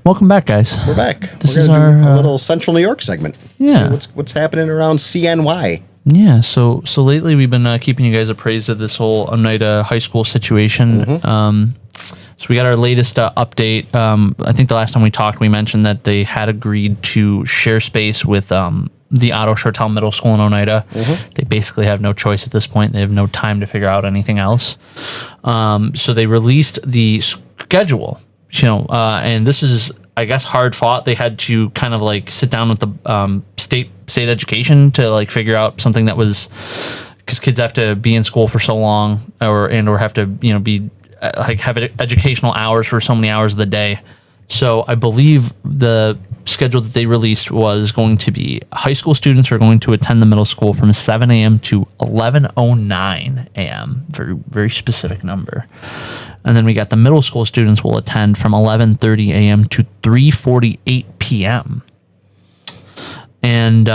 Welcome back, guys. We're back. This We're is gonna do our a little Central New York segment. Yeah. See what's happening around CNY. Yeah. So lately we've been keeping you guys appraised of this whole Oneida High School situation. So we got our latest update. I think the last time we talked, we mentioned that they had agreed to share space with the Otto Shortell Middle School in Oneida. They basically have no choice at this point. They have no time to figure out anything else. So they released the schedule. And this is, I guess, hard fought. They had to kind of like sit down with the state education to like figure out something that was, because kids have to be in school for so long, or have to be like have educational hours for so many hours of the day. So I believe the schedule that they released was going to be high school students are going to attend the middle school from 7 a.m. to 11:09 a.m. Very, very specific number. And then we got the middle school students will attend from 11:30 a.m. to 3:48 p.m. And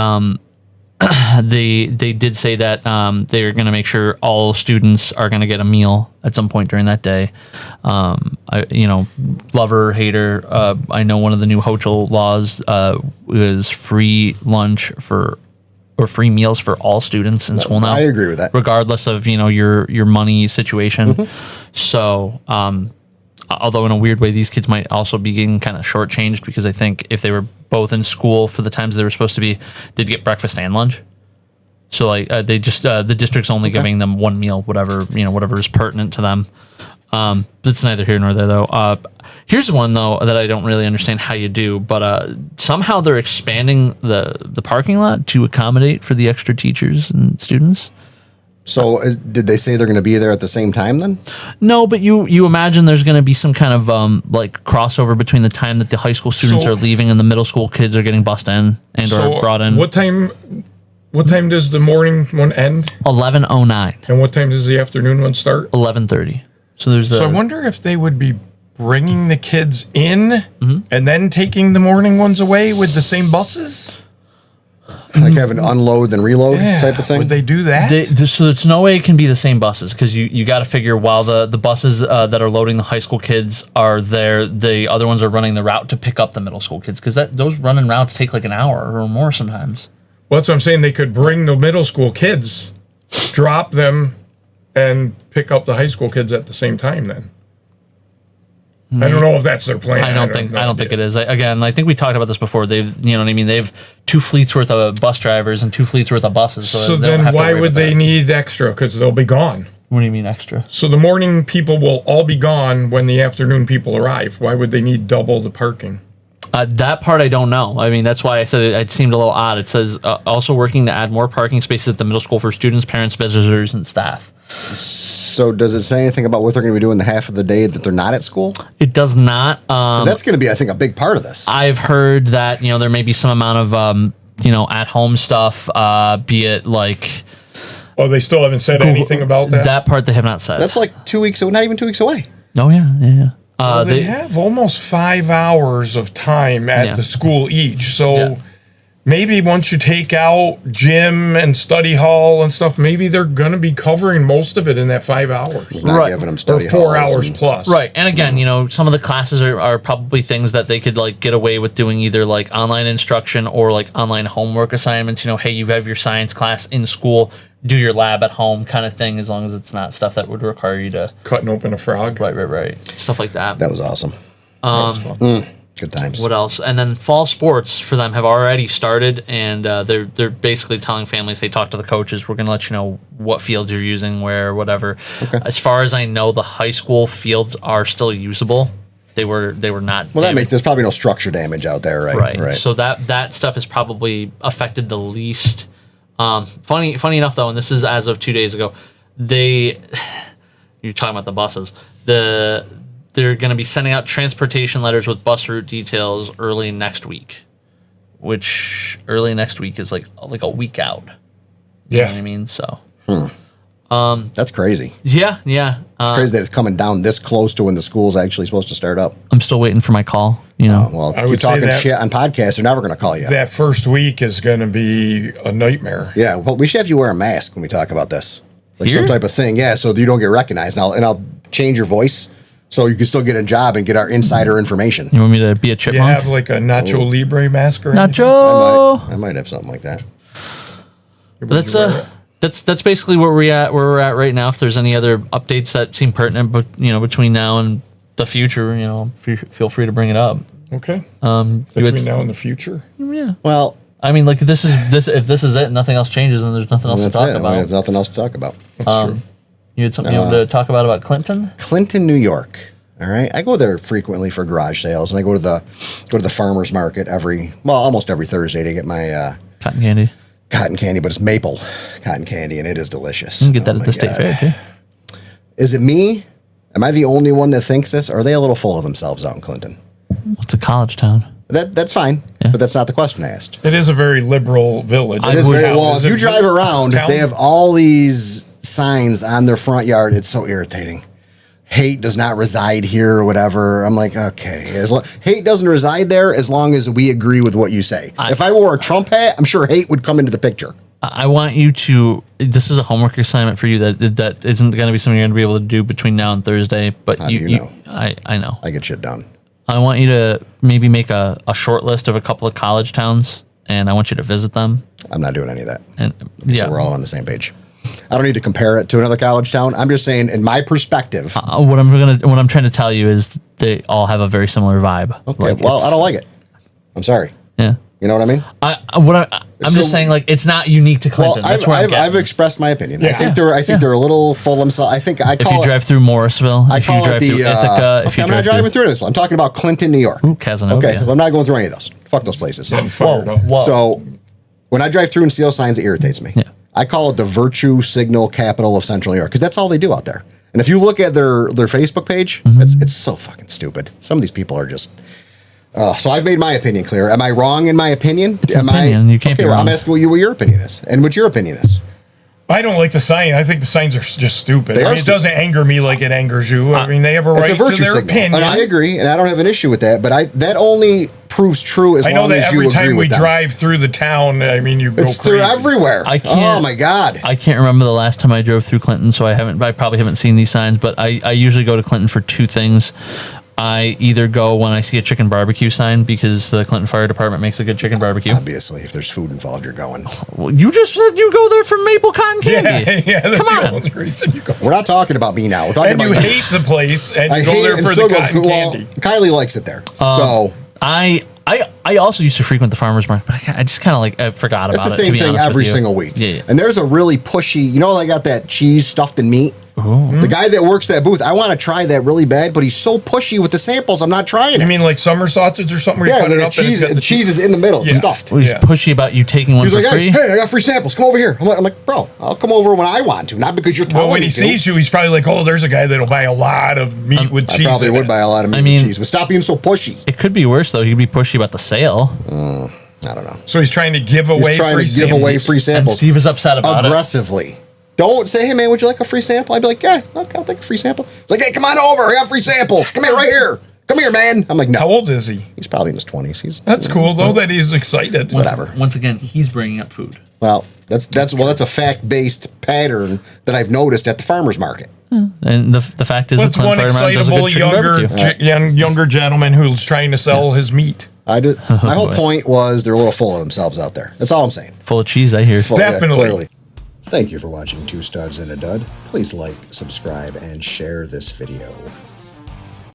they did say that they're going to make sure all students are going to get a meal at some point during that day. Lover, hater. I know one of the new Hochul laws is free lunch or free meals for all students in school now. I agree with that, regardless of your money situation. So, although in a weird way, these kids might also be getting kind of shortchanged, because I think if they were both in school for the times they were supposed to be, they'd get breakfast and lunch. So like they just the district's only giving them one meal, whatever is pertinent to them. That's neither here nor there though. Here's one though that I don't really understand how you do, but somehow they're expanding the parking lot to accommodate for the extra teachers and students. So did they say they're going to be there at the same time then? No, but you imagine there's going to be some kind of like crossover between the time that the high school students are leaving and the middle school kids are getting bussed in and or brought in. What time does the morning one end? 11:09. And what time does the afternoon one start? 11:30. So there's. So I wonder if they would be bringing the kids in and then taking the morning ones away with the same buses. Like have an unload and reload type of thing? Would they do that? So there's no way it can be the same buses, because you got to figure while the buses that are loading the high school kids are there, the other ones are running the route to pick up the middle school kids, because those running routes take like an hour or more sometimes. Well, that's what I'm saying. They could bring the middle school kids, drop them, and pick up the high school kids at the same time then. I don't know if that's their plan. I don't think it is. I think we talked about this before. They've, they've 2 fleets worth of bus drivers and 2 fleets worth of buses. So then why would they need extra? Because they'll be gone. What do you mean extra? So the morning people will all be gone when the afternoon people arrive. Why would they need double the parking? That part I don't know. I mean, that's why I said it seemed a little odd. It says also working to add more parking spaces at the middle school for students, parents, visitors, and staff. So does it say anything about what they're going to be doing the half of the day that they're not at school? It does not. That's going to be, I think, a big part of this. I've heard that, there may be some amount of, at-home stuff, be it like... Oh, they still haven't said anything about that? That part they have not said. That's like 2 weeks, not even 2 weeks away. Oh, yeah. Well, they have almost 5 hours of time at the school each. So maybe once you take out gym and study hall and stuff, maybe they're going to be covering most of it in that 5 hours. Not giving them study or 4 halls hours plus. Right. And again, some of the classes are probably things that they could like get away with doing, either like online instruction or like online homework assignments. Hey, you have your science class in school, do your lab at home kind of thing, as long as it's not stuff that would require you to... Cutting open a frog. Right. Stuff like that. That was awesome. That was fun. Good times. What else? And then fall sports for them have already started, and they're basically telling families, hey, talk to the coaches. We're going to let you know what fields you're using, where, whatever. Okay. As far as I know, the high school fields are still usable. They were not... Well, there's probably no structure damage out there, right? Right. So that stuff has probably affected the least... Funny enough, though, and this is as of 2 days ago, you're talking about the buses. They're going to be sending out transportation letters with bus route details early next week, which early next week is like a week out. You know what I mean? So, that's crazy. Yeah. It's crazy that it's coming down this close to when the school's actually supposed to start up. I'm still waiting for my call. Well, you're talking shit on podcasts, they're never going to call you. That first week is going to be a nightmare. Yeah, well, we should have you wear a mask when we talk about this. Like Here? some type of thing, so you don't get recognized. And I'll change your voice so you can still get a job and get our insider information. You want me to be a Do you chipmunk? have like a Nacho Libre mask or anything? Nacho. I might have something like that. But that's basically where we're at right now. If there's any other updates that seem pertinent, but between now and the future, feel free to bring it up. Okay. Between now and the future. Yeah. Well, I mean, like if this is it, nothing else changes, and there's nothing else to that's talk it. about. We have nothing else to talk about. That's true. You had something you wanted to talk about Clinton? Clinton, New York. All right, I go there frequently for garage sales, and I go to the farmers market almost every Thursday to get my Cotton candy. cotton candy, but it's maple cotton candy, and it is delicious. You can get that at my the state God. fair too. Is it me? Am I the only one that thinks this? Or are they a little full of themselves out in Clinton? It's a college town. That's fine, but that's not the question I asked. It is a very liberal village. It is very well. Is If it you drive around, town? they have all these signs on their front yard. It's so irritating. Hate does not reside here or whatever. I'm like, okay. Hate doesn't reside there as long as we agree with what you say. If I wore a Trump hat, I'm sure hate would come into the picture. I want you to. This is a homework assignment for you that isn't going to be something you're going to be able to do between now and Thursday. But How do you know? I know. I get shit done. I want you to maybe make a short list of a couple of college towns, and I want you to visit them. I'm not doing any of that. And So we're all on the same page. I don't need to compare it to another college town. I'm just saying, in my perspective. What I'm trying to tell you is they all have a very similar vibe. Okay, well, I don't like it. I'm sorry. Yeah. You know what I mean? I'm just saying, like, it's not unique to Clinton. Well, That's where I'm I've getting. expressed my opinion. Yeah. I think they're a little full of themselves. I think I If call you it. drive through Morrisville, I if you call it drive through the. Ithaca, if Okay, you I'm not drive driving through this. I'm talking about Clinton, New York. Casanova. Okay, yeah. well, I'm not going through any of those. Fuck those places. Fired up. Whoa. So when I drive through and see those signs, it irritates me. Yeah. I call it the virtue signal capital of Central New York because that's all they do out there. And if you look at their Facebook page, it's so fucking stupid. Some of these people are just. So I've made my opinion clear. Am I wrong in my opinion? It's an opinion. You can't be well, wrong. I'm asking what your opinion is and what your opinion is. I don't like the sign. I think the signs are just stupid. They are It doesn't anger me like it angers you. I mean, they have a It's right a to virtue their signal, opinion. and I agree, and I don't have an issue with that. But that only proves true as I know long that as you every agree time we with them. drive through the town, I mean, you go It's crazy. they're everywhere. I can't- Oh my god! I can't remember the last time I drove through Clinton, so I probably haven't seen these signs, but I usually go to Clinton for two things. I either go when I see a chicken barbecue sign because the Clinton Fire Department makes a good chicken barbecue. Obviously, if there's food involved, you're going. Well, you just said you go there for maple cotton candy. Yeah, that's Come the on. only reason you go. We're not talking about me now. We're talking And about you hate the place, and I you go hate there it and for still the goes, cotton well, candy. Kylie likes it there, so I also used to frequent the farmers market, but I just kind of I forgot about it. it's the to same be thing honest with every you. single week. Yeah. And there's a really pushy. You know, I got that cheese stuffed in meat. The guy that works that booth, I want to try that really bad, but he's so pushy with the samples. I'm not trying it. You mean like summer sausage or something where you yeah, cut it the up and it's cheese. got The cheese is in the middle, Yeah. stuffed. Well, he's Yeah. pushy about you taking one He's for like, free. hey, I got free samples. Come over here. I'm like, bro, I'll come over when I want to, not because you're telling Well, when me he to. sees you, he's probably like, "Oh, there's a guy that'll buy a lot of meat with I cheese." probably in would it. buy a lot of meat mean- and cheese, but stop being so pushy. It could be worse though. He'd be pushy about the sale, I don't know. So he's trying to give away He's trying free to give samples. away free and samples Steve is upset about it. aggressively. Don't say, hey man, would you like a free sample? I'd be like, yeah, okay, I'll take a free sample. It's like, hey, come on over. I got free samples. Come here, right here. Come here, man. I'm like, no. How old is he? He's probably in his 20s. He's That's cool though that he's excited. Whatever. Once again, he's bringing up food. Well, that's a fact-based pattern that I've noticed at the farmers market. And the fact is, What's the Clinton one Fire Department does a excitable good chicken barbecue. younger gentleman who's trying to sell his meat? My whole point was they're a little full of themselves out there. That's all I'm saying. Full of cheese, I hear. Definitely. Clearly. Thank you for watching Two Studs and a Dud. Please like, subscribe, and share this video.